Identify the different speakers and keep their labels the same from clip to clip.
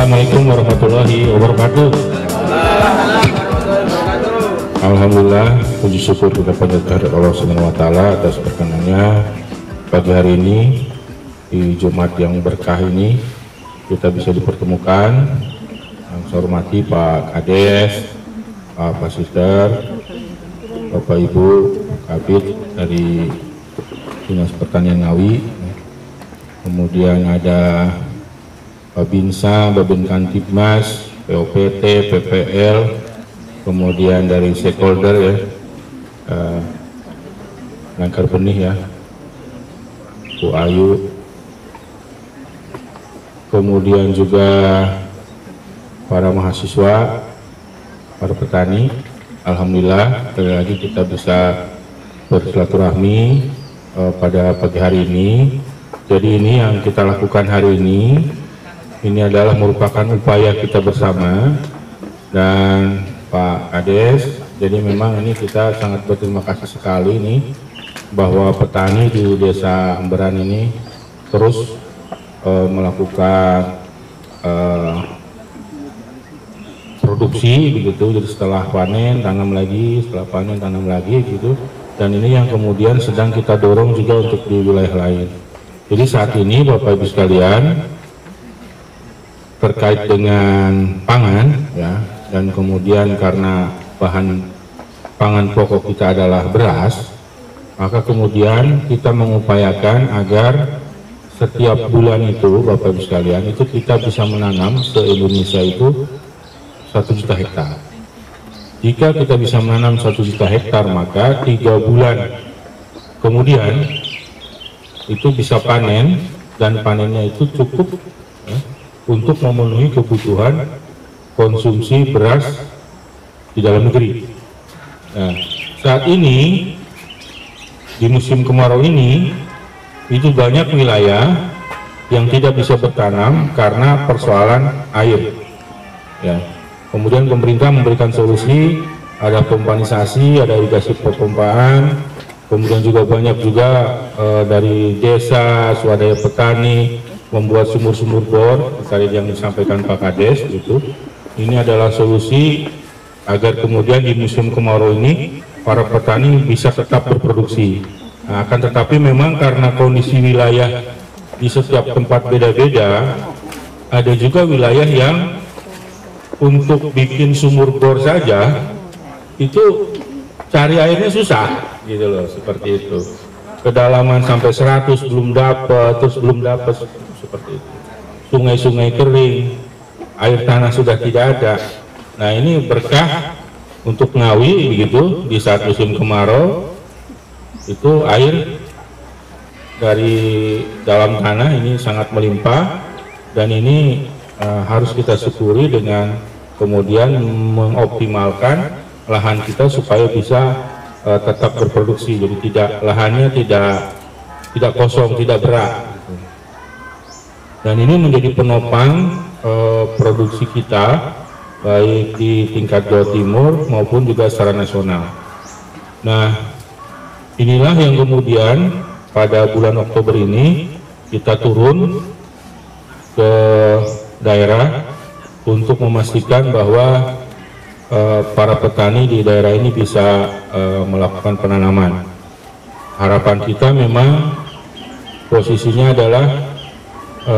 Speaker 1: Assalamualaikum warahmatullahi wabarakatuh. Alhamdulillah, puji syukur kita panjatkan Allah Subhanahu wa taala atas perkenannya pagi hari ini di Jumat yang berkah ini kita bisa dipertemukan. Yang saya hormati Pak Kades, Pak Sister, Bapak Ibu Kabid dari Dinas Pertanian Ngawi, kemudian ada Babinsa, Babinkamtibmas, POPT, PPL, kemudian dari stakeholder ya, Langkar Benih ya, Bu Ayu, kemudian juga para mahasiswa, para petani. Alhamdulillah sekali lagi kita bisa bersilaturahmi pada pagi hari ini. Jadi ini yang kita lakukan hari ini adalah merupakan upaya kita bersama dan Pak Kades. Jadi memang ini kita sangat berterima kasih sekali nih bahwa petani di Desa Emberan ini terus melakukan produksi begitu. Jadi setelah panen tanam lagi, setelah panen tanam lagi gitu. Dan ini yang kemudian sedang kita dorong juga untuk di wilayah lain. Jadi saat ini Bapak Ibu sekalian, terkait dengan pangan ya, dan kemudian karena bahan pangan pokok kita adalah beras, maka kemudian kita mengupayakan agar setiap bulan itu Bapak Ibu sekalian itu kita bisa menanam se-Indonesia itu 1 juta hektar. Jika kita bisa menanam 1 juta hektar, maka 3 bulan kemudian itu bisa panen, dan panennya itu cukup ya, untuk memenuhi kebutuhan konsumsi beras di dalam negeri. Nah, saat ini di musim kemarau ini itu banyak wilayah yang tidak bisa bertanam karena persoalan air. Ya. Kemudian pemerintah memberikan solusi, ada pompanisasi, ada irigasi perpompaan, kemudian juga banyak juga dari desa, swadaya petani membuat sumur-sumur bor, tadi yang disampaikan Pak Kades itu. Ini adalah solusi agar kemudian di musim kemarau ini para petani bisa tetap berproduksi. Nah, akan tetapi memang karena kondisi wilayah di setiap tempat beda-beda, ada juga wilayah yang untuk bikin sumur bor saja itu cari airnya susah gitu loh, seperti itu. Kedalaman sampai 100 belum dapat, terus belum dapat seperti itu. Sungai-sungai kering, air tanah sudah tidak ada. Nah, ini berkah untuk Ngawi begitu, di saat musim kemarau itu air dari dalam tanah ini sangat melimpah, dan ini harus kita syukuri dengan kemudian mengoptimalkan lahan kita supaya bisa tetap berproduksi. Jadi lahannya tidak kosong, tidak berat. Dan ini menjadi penopang produksi kita baik di tingkat Jawa Timur maupun juga secara nasional. Nah, inilah yang kemudian pada bulan Oktober ini kita turun ke daerah untuk memastikan bahwa para petani di daerah ini bisa melakukan penanaman. Harapan kita memang posisinya adalah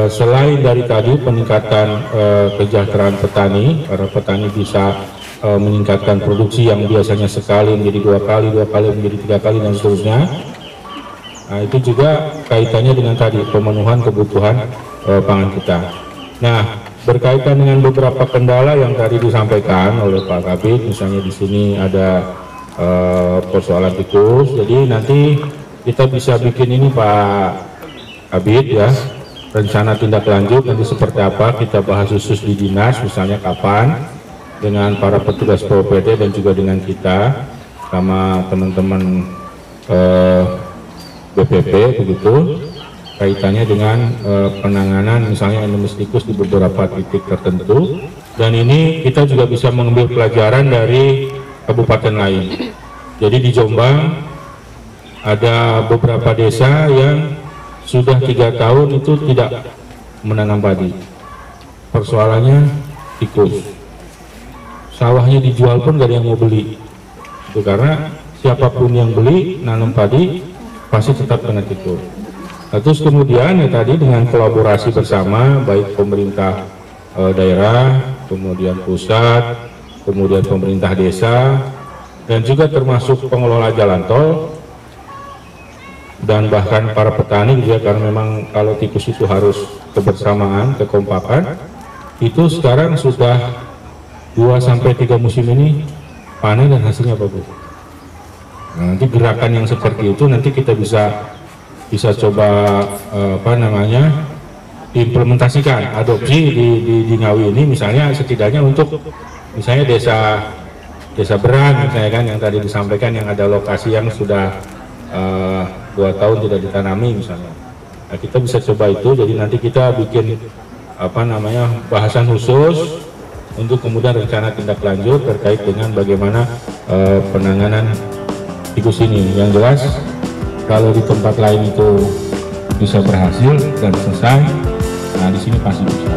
Speaker 1: selain dari tadi peningkatan kesejahteraan petani, para petani bisa meningkatkan produksi yang biasanya sekali menjadi 2 kali, 2 kali menjadi 3 kali, dan seterusnya. Nah, itu juga kaitannya dengan tadi pemenuhan kebutuhan pangan kita. Nah, berkaitan dengan beberapa kendala yang tadi disampaikan oleh Pak Kabid, misalnya di sini ada persoalan tikus. Jadi nanti kita bisa bikin ini Pak Kabid ya, rencana tindak lanjut nanti seperti apa, kita bahas khusus di dinas, misalnya kapan, dengan para petugas POPD dan juga dengan kita sama teman-teman BPP begitu, kaitannya dengan penanganan misalnya endemis tikus di beberapa titik tertentu. Dan ini kita juga bisa mengambil pelajaran dari kabupaten lain. Jadi di Jombang ada beberapa desa yang sudah 3 tahun itu tidak menanam padi. persoalannya tikus. Sawahnya dijual pun gak ada yang mau beli. Itu karena siapapun yang beli nanam padi pasti tetap kena tikus. Nah, terus kemudian ya tadi dengan kolaborasi bersama baik pemerintah daerah, kemudian pusat, kemudian pemerintah desa, dan juga termasuk pengelola jalan tol dan bahkan para petani juga, karena memang kalau tikus itu harus kebersamaan, kekompakan. Itu sekarang sudah 2-3 musim ini panen dan hasilnya bagus. Nah, nanti gerakan yang seperti itu nanti kita bisa coba implementasikan, adopsi di Ngawi ini, misalnya setidaknya untuk misalnya desa Beran misalnya kan, yang tadi disampaikan yang ada lokasi yang sudah 2 tahun tidak ditanami misalnya. Nah, kita bisa coba itu, jadi nanti kita bikin bahasan khusus untuk kemudian rencana tindak lanjut terkait dengan bagaimana penanganan tikus ini. Yang jelas kalau di tempat lain itu bisa berhasil dan selesai, nah di sini pasti bisa.